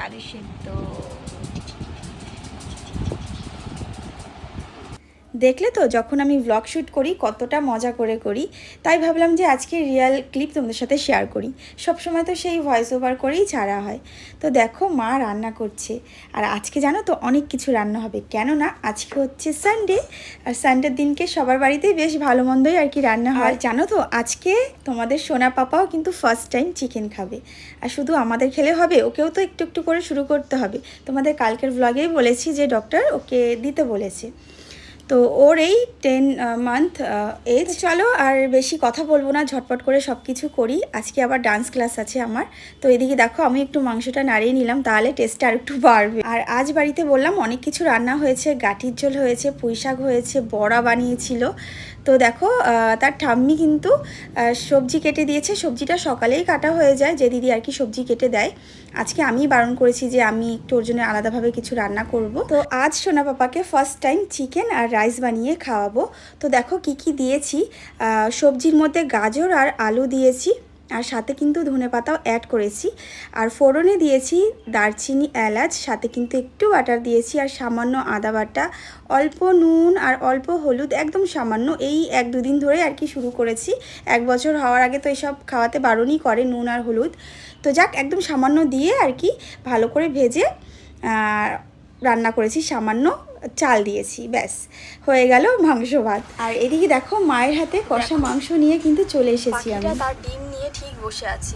আলু সেদ্ধ। দেখলে তো যখন আমি ব্লগ শ্যুট করি কতটা মজা করে করি, তাই ভাবলাম যে আজকে রিয়েল ক্লিপ তোমাদের সাথে শেয়ার করি। সবসময় তো সেই ভয়েস ওভার করেই ছাড়া হয়। তো দেখো মা রান্না করছে, আর আজকে জানো তো অনেক কিছু রান্না হবে, কেননা আজকে হচ্ছে সানডে, আর সানডের দিনকে সবার বাড়িতেই বেশ ভালো মন্দই আর কি রান্না হয়। জানো তো আজকে তোমাদের সোনা পাপাও কিন্তু ফার্স্ট টাইম চিকেন খাবে, আর শুধু আমাদের খেলে হবে, ওকেও তো একটু একটু করে শুরু করতে হবে। তোমাদের কালকের ব্লগেই বলেছি যে ডক্টর ওকে দিতে বলেছে। তো ওর এই 10 মান্থ এজ। চলো আর বেশি কথা বলবো না, ঝটপট করে সব কিছু করি। আজকে আবার ডান্স ক্লাস আছে আমার। তো এদিকে দেখো আমি একটু মাংসটা নাড়িয়ে নিলাম, তাহলে টেস্টটা আর একটু বাড়বে। আর আজ বাড়িতে বললাম অনেক কিছু রান্না হয়েছে, গাঠির ঝোল হয়েছে, পুঁই শাক হয়েছে, বড়া বানিয়েছিল। তো দেখো তার ঠাম্মি কিন্তু সবজি কেটে দিয়েছে। সবজিটা সকালেই কাটা হয়ে যায়, যে দিদি আর কি সবজি কেটে দেয়। আজকে আমি বারণ করেছি যে আমি একটু ওর জন্য আলাদাভাবে কিছু রান্না করব। তো আজ সোনা পাপাকে ফার্স্ট টাইম চিকেন আর রাইস বানিয়ে খাওয়াবো। তো দেখো কি কি দিয়েছি। সবজির মধ্যে গাজর আর আলু দিয়েছি, আর সাথে কিন্তু ধনেপাতাও অ্যাড করেছি। আর ফোড়নে দিয়েছি দারচিনি, এলাচ, সাথে কিন্তু একটু বাটার দিয়েছি, আর সামান্য আদা বাটা, অল্প নুন আর অল্প হলুদ, একদম সামান্য। এই 1-2 দিন ধরে আর কি শুরু করেছি। 1 বছর হওয়ার আগে তো এসব খাওয়াতে বারণই করে নুন আর হলুদ। তো যাক, একদম সামান্য দিয়ে আর কি ভালো করে ভেজে রান্না করেছি, সামান্য চাল দিয়েছি, ব্যাস হয়ে গেল মাংস ভাত। আর এদিকে দেখো মায়ের হাতে কষা মাংস নিয়ে কিন্তু চলে এসেছি আমি। তার ডিম নিয়ে ঠিক বসে আছে।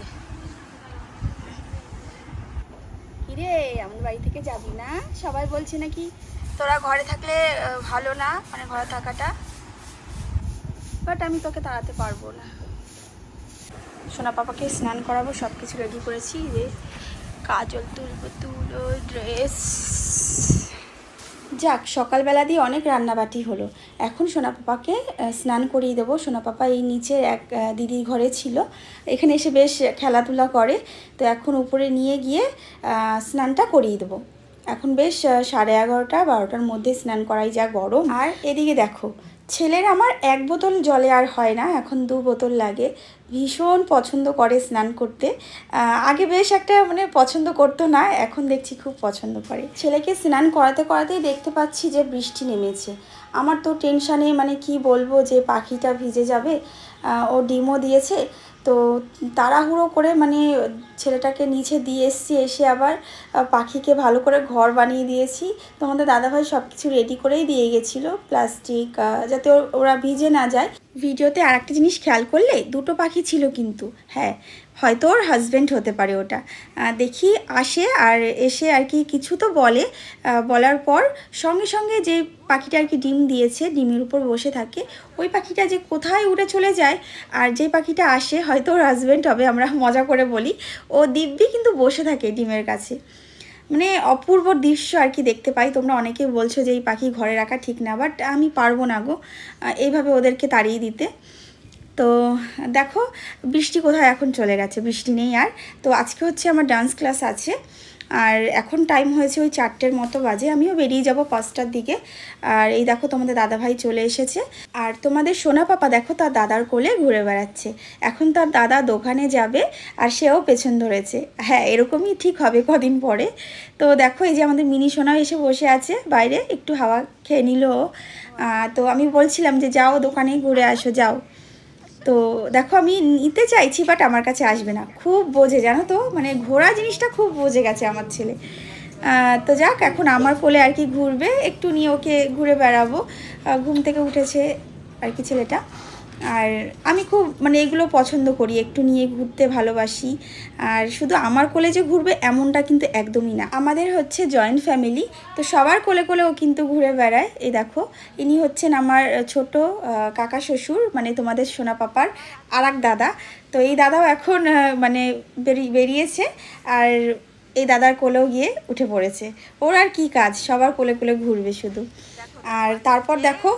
কিরে, আমার বাড়ি থেকে যাবি না? সবাই বলছে নাকি তোরা ঘরে থাকলে ভালো না, মানে ঘরে থাকাটা, বাট আমি তোকে তাড়াতে পারবো না। সোনা পাপাকে স্নান করাবো, সব কিছু রেডি করেছি। যে কাজল তুলবো, তুলো, ড্রেস। যাক, সকালবেলা দিয়ে অনেক রান্নাবাটি হলো। এখন সোনা পাপাকে স্নান করিয়ে দেবো। সোনা পাপা এই নিচের এক দিদির ঘরে ছিল, এখানে এসে বেশ খেলাধুলা করে। তো এখন উপরে নিয়ে গিয়ে স্নানটা করিয়ে দেবো। এখন বেশ 11:30-12টার মধ্যে স্নান করাই, যা গরম। আর এদিকে দেখো ছেলের আমার 1 বোতল জলে আর হয় না, এখন 2 বোতল লাগে। ভীষণ পছন্দ করে স্নান করতে। আগে বেশ একটা মানে পছন্দ করতো না, এখন দেখছি খুব পছন্দ করে। ছেলেকে স্নান করাতে করাতেই দেখতে পাচ্ছি যে বৃষ্টি নেমেছে। আমার তো টেনশানে মানে কি বলবো, যে পাখিটা ভিজে যাবে। ও ডিমও দিয়েছে, তো তাড়াহুড়ো করে মানে ছেলেটাকে নিচে দিয়ে এসছি, এসে আবার পাখিকে ভালো করে ঘর বানিয়ে দিয়েছি। তোমাদের দাদাভাই সব কিছু রেডি করেই দিয়ে গেছিলো, প্লাস্টিক যাতে ওরা ভিজে না যায়। ভিডিওতে আর একটা জিনিস খেয়াল করলে, 2টো পাখি ছিল কিন্তু, হ্যাঁ হয়তো ওর হাজব্যান্ড হতে পারে ওটা। দেখি আসে, আর এসে আর কি কিছু তো বলে, বলার পর সঙ্গে সঙ্গে যে পাখিটা আর কি ডিম দিয়েছে, ডিমের উপর বসে থাকে, ওই পাখিটা যে কোথায় উড়ে চলে যায়। আর যে পাখিটা আসে হয়তো ওর হাজব্যান্ড হবে, আমরা মজা করে বলি, ও দিব্যি কিন্তু বসে থাকে ডিমের কাছে। মানে অপূর্ব দৃশ্য আর কি দেখতে পাই। তোমরা অনেকেই বলছো যে এই পাখি ঘরে রাখা ঠিক না, বাট আমি পারবো না গো এইভাবে ওদেরকে তাড়িয়ে দিতে। তো দেখো বৃষ্টি কোথায় এখন চলে গেছে, বৃষ্টি নেই আর। তো আজকে হচ্ছে আমার ডান্স ক্লাস আছে, আর এখন টাইম হয়েছে ওই 4টের মতো বাজে। আমিও বেরিয়ে যাব 5টার দিকে। আর এই দেখো তোমাদের দাদাভাই চলে এসেছে, আর তোমাদের সোনা পাপা দেখো তার দাদার কোলে ঘুরে বেড়াচ্ছে। এখন তার দাদা দোকানে যাবে, আর সেও পেছন ধরেছে। হ্যাঁ, এরকমই ঠিক হবে কদিন পরে। তো দেখো এই যে আমাদের মিনি সোনাও এসে বসে আছে বাইরে, একটু হাওয়া খেয়ে নিল। তো আমি বলছিলাম যে যাও দোকানে ঘুরে আসো, যাও। তো দেখো আমি নিতে চাইছি, বাট আমার কাছে আসবে না, খুব বোঝে জানো তো, মানে ঘোরা জিনিসটা খুব বোঝে গেছে আমার ছেলে। তো যাক, এখন আমার কোলে আর কি ঘুরবে, একটু নিয়ে ওকে ঘুরে বেড়াবো। ঘুম থেকে উঠেছে আর কি ছেলেটা। আর আমি খুব মানে এগুলো পছন্দ করি, একটু নিয়ে ঘুরতে ভালোবাসি। আর শুধু আমার কোলে যে ঘুরবে এমনটা কিন্তু একদমই না, আমাদের হচ্ছে জয়েন্ট ফ্যামিলি, তো সবার কোলে কোলেও কিন্তু ঘুরে বেড়ায়। এই দেখো ইনি হচ্ছেন আমার ছোট কাকা শ্বশুর, মানে তোমাদের সোনা পাপার আর এক দাদা। তো এই দাদাও এখন মানে বেরিয়েছে, আর এই দাদার কোলেও গিয়ে উঠে পড়েছে। ওর আর কি কাজ, সবার কোলে কোলে ঘুরবে শুধু। আর তারপর দেখো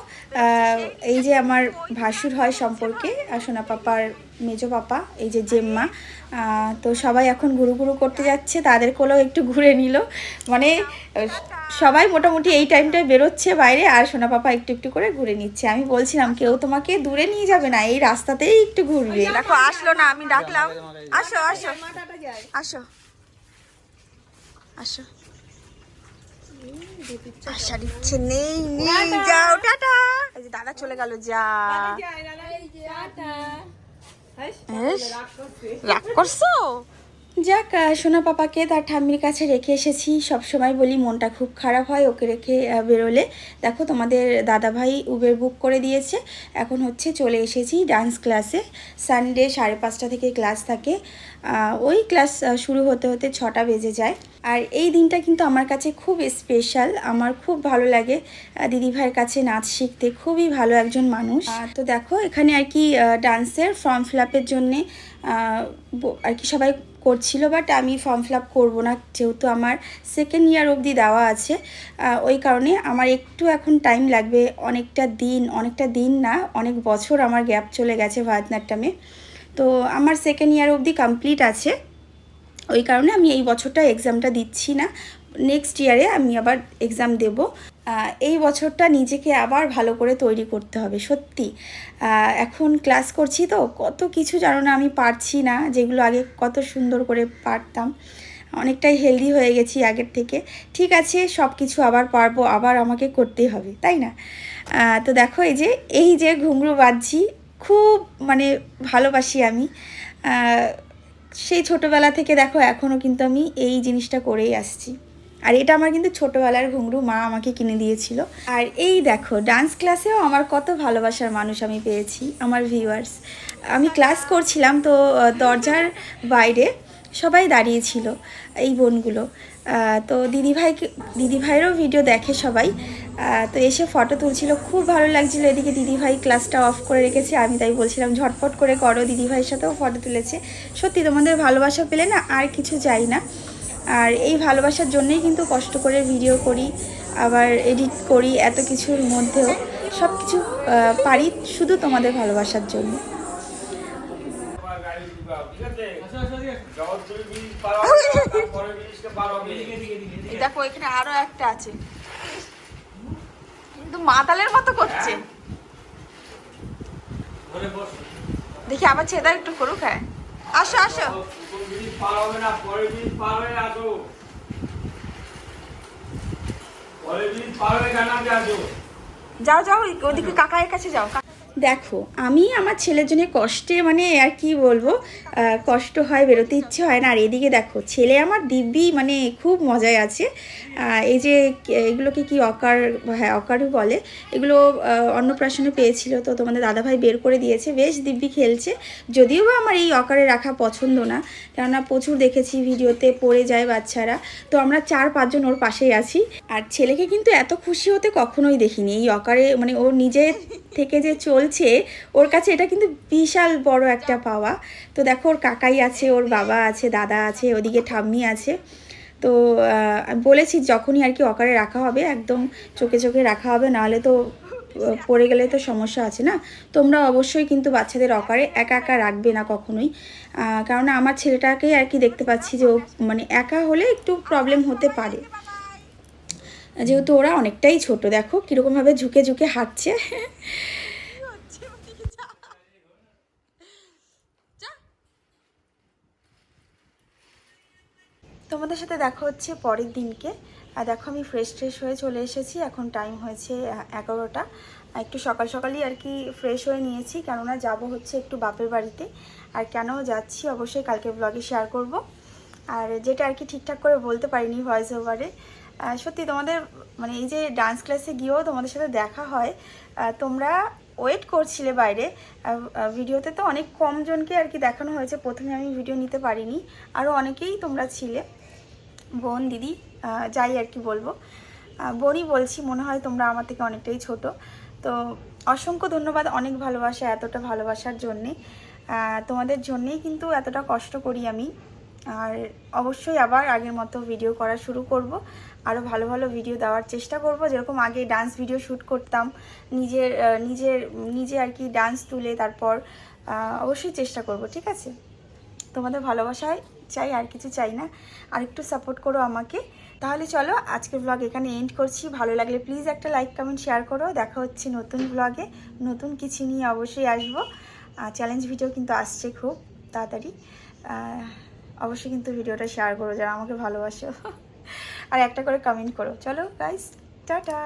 এই যে আমার ভাসুর হয় সম্পর্কে, সোনা পাপার মেজো পাপা, এই যে জেম্মা, তো সবাই এখন ঘুরু ঘুরু করতে যাচ্ছে, তাদের কোলেও একটু ঘুরে নিল। মানে সবাই মোটামুটি এই টাইমটায় বেরোচ্ছে বাইরে, আর সোনা পাপা একটু একটু করে ঘুরে নিচ্ছে। আমি বলছিলাম কেউ তোমাকে দূরে নিয়ে যাবে না, এই রাস্তাতেই একটু ঘুরবে। দেখো আসলো না, আমি ডাকলাম, আসো আসো আসো। আসো, আশা দিচ্ছে নেই, যাও টাটা। এই যে দাদা চলে গেল, যা রাগ করছো। যাক, সোনা পাপাকে তার ঠাম্মির কাছে রেখে এসেছি। সব সময় বলি মনটা খুব খারাপ হয় ওকে রেখে বেরোলে। দেখো তোমাদের দাদাভাই উবের বুক করে দিয়েছে। এখন হচ্ছে চলে এসেছি ডান্স ক্লাসে। সানডে 5:30 থেকে ক্লাস থাকে। ওই ক্লাস শুরু হতে হতে 6টা বেজে যায়। আর এই দিনটা কিন্তু আমার কাছে খুব স্পেশাল। আমার খুব ভালো লাগে দিদিভাইয়ের কাছে নাচ শিখতে। খুবই ভালো একজন মানুষ। তো দেখো এখানে আর কি ডান্সের ফর্ম ফিল আপের জন্যে আর কি সবাই করছিল, বাট আমি ফর্ম ফিল আপ করবো না, যেহেতু আমার সেকেন্ড ইয়ার অবধি দেওয়া আছে। ওই কারণে আমার একটু এখন টাইম লাগবে। অনেকটা দিন না, অনেক বছর আমার গ্যাপ চলে গেছে ভারতনাট্যমে। তো আমার সেকেন্ড ইয়ার অবধি কমপ্লিট আছে। ওই কারণে আমি এই বছরটা এক্সামটা দিচ্ছি না। নেক্সট ইয়ারে আমি আবার এক্সাম দেব। এই বছরটা নিজেকে আবার ভালো করে তৈরি করতে হবে সত্যি। এখন ক্লাস করছি তো কত কিছু জানো না, আমি পারছি না, যেগুলো আগে কত সুন্দর করে পারতাম। অনেকটাই হেলদি হয়ে গেছি আগের থেকে। ঠিক আছে, সব কিছু আবার পারবো, আবার আমাকে করতেই হবে, তাই না? তো দেখো এই যে ঘুঙরু বাজছি, খুব মানে ভালোবাসি আমি। সেই ছোটোবেলা থেকে দেখো এখনও কিন্তু আমি এই জিনিসটা করেই আসছি। আর এটা আমার কিন্তু ছোটোবেলার ঘুঙরু, মা আমাকে কিনে দিয়েছিল। আর এই দেখো ডান্স ক্লাসেও আমার কত ভালোবাসার মানুষ আমি পেয়েছি, আমার ভিউয়ার্স। আমি ক্লাস করছিলাম তো দরজার বাইরে সবাই দাঁড়িয়েছিল, এই বোনগুলো। তো দিদিভাইয়েরও ভিডিও দেখে সবাই। তো এসে ফটো তুলছিল, খুব ভালো লাগছিল। এদিকে দিদিভাই ক্লাসটা অফ করে রেখেছে, আমি তাই বলছিলাম ঝটপট করে করো। দিদিভাইয়ের সাথেও ফটো তুলেছে। সত্যি তোমাদের ভালোবাসা পেলে না আর কিছু চাই না। আর এই ভালোবাসার জন্যই কিন্তু কষ্ট করে ভিডিও করি, আবার এডিট করি, এত কিছুর মধ্যেও সব কিছু পারি শুধু তোমাদের ভালোবাসার জন্য। দেখো এখানে আরো একটা আছে, কিন্তু মাতালের মতো করছে। দেখি আবার ছেদা একটু করুক। হ্যাঁ, আসো আসো। যাও যাও, ওদিকে কাকায়ের কাছে যাও। দেখো আমি আমার ছেলের জন্য কষ্টে মানে আর কি বলবো, কষ্ট হয়, বেরোতে ইচ্ছে হয় না। আর এদিকে দেখো ছেলে আমার দিব্যি মানে খুব মজায় আছে। এই যে এগুলোকে কি হ্যাঁ অকারও বলে, এগুলো অন্নপ্রাশনে পেয়েছিল, তো তোমাদের দাদাভাই বের করে দিয়েছে, বেশ দিব্যি খেলছে। যদিও বা আমার এই অকারে রাখা পছন্দ না, কেননা প্রচুর দেখেছি ভিডিওতে পড়ে যায় বাচ্চারা। তো আমরা 4-5 জন ওর পাশেই আছি। আর ছেলেকে কিন্তু এত খুশি হতে কখনোই দেখিনি এই অকারে, মানে ওর নিজের থেকে যে চলছে, ওর কাছে এটা কিন্তু বিশাল বড় একটা পাওয়া। তো দেখো ওর কাকাই আছে, ওর বাবা আছে, দাদা আছে, ওদিকে ঠাম্মি আছে। তো আমি বলেছি যখনই আর কি অকারে রাখা হবে একদম চোখে চোখে রাখা হবে, নাহলে তো পড়ে গেলে তো সমস্যা আছে না। তোমরা অবশ্যই কিন্তু বাচ্চাদের অকারে একা একা রাখবে না কখনোই। কারণ আমার ছেলেটাকেই আর কি দেখতে পাচ্ছি যে ও মানে একা হলে একটু প্রবলেম হতে পারে, যেহেতু ওরা অনেকটাই ছোট। দেখো কীরকমভাবে ঝুঁকে ঝুঁকে হাঁটছে। তোমাদের সাথে দেখা হচ্ছে পরের দিনকে। আর দেখো আমি ফ্রেশ হয়ে চলে এসেছি। এখন টাইম হয়েছে 11টা। একটু সকালই আর কি ফ্রেশ হয়ে নিয়েছি, কেননা যাব হচ্ছে একটু বাপের বাড়িতে। আর কেন যাচ্ছি অবশ্যই কালকে ব্লগে শেয়ার করব। আর যেটা আর কি ঠিকঠাক করে বলতে পারিনি ভয়েস ওভারে, সত্যি তোমাদের মানে এই যে ডান্স ক্লাসে গিয়েও তোমাদের সাথে দেখা হয়, তোমরা ওয়েট করছিলে বাইরে। ভিডিওতে তো অনেক কম জনকে আর কি দেখানো হয়েছে, প্রথমে আমি ভিডিও নিতে পারিনি। আরও অনেকেই তোমরা ছিলে, বোন দিদি যাই আর কি বলবো, বোনই বলছি, মনে হয় তোমরা আমার থেকে অনেকটাই ছোট। তো অসংখ্য ধন্যবাদ, অনেক ভালোবাসা, এতটা ভালোবাসার জন্যে। তোমাদের জন্যেই কিন্তু এতটা কষ্ট করি আমি। আর অবশ্যই আবার আগের মতো ভিডিও করা শুরু করব, আরও ভালো ভালো ভিডিও দেওয়ার চেষ্টা করব। যেরকম আগে ডান্স ভিডিও শ্যুট করতাম, নিজে আর কি ডান্স তুলে, তারপর অবশ্যই চেষ্টা করব, ঠিক আছে? তোমাদের ভালোবাসায় চাই, আর কিছু চাই না। আর একটু সাপোর্ট করো আমাকে। তাহলে চলো আজকের ব্লগ এখানে এন্ড করছি। ভালো লাগলে প্লিজ একটা লাইক কমেন্ট শেয়ার করো। দেখা হচ্ছে নতুন ব্লগে, নতুন কিছু নিয়ে অবশ্যই আসবো। চ্যালেঞ্জ ভিডিও কিন্তু আসছে খুব তাড়াতাড়ি। অবশ্যই কিন্তু ভিডিওটা শেয়ার করো যারা আমাকে ভালোবাসো। আর একটা করে কমেন্ট করো। চলো গাইস, টাটা।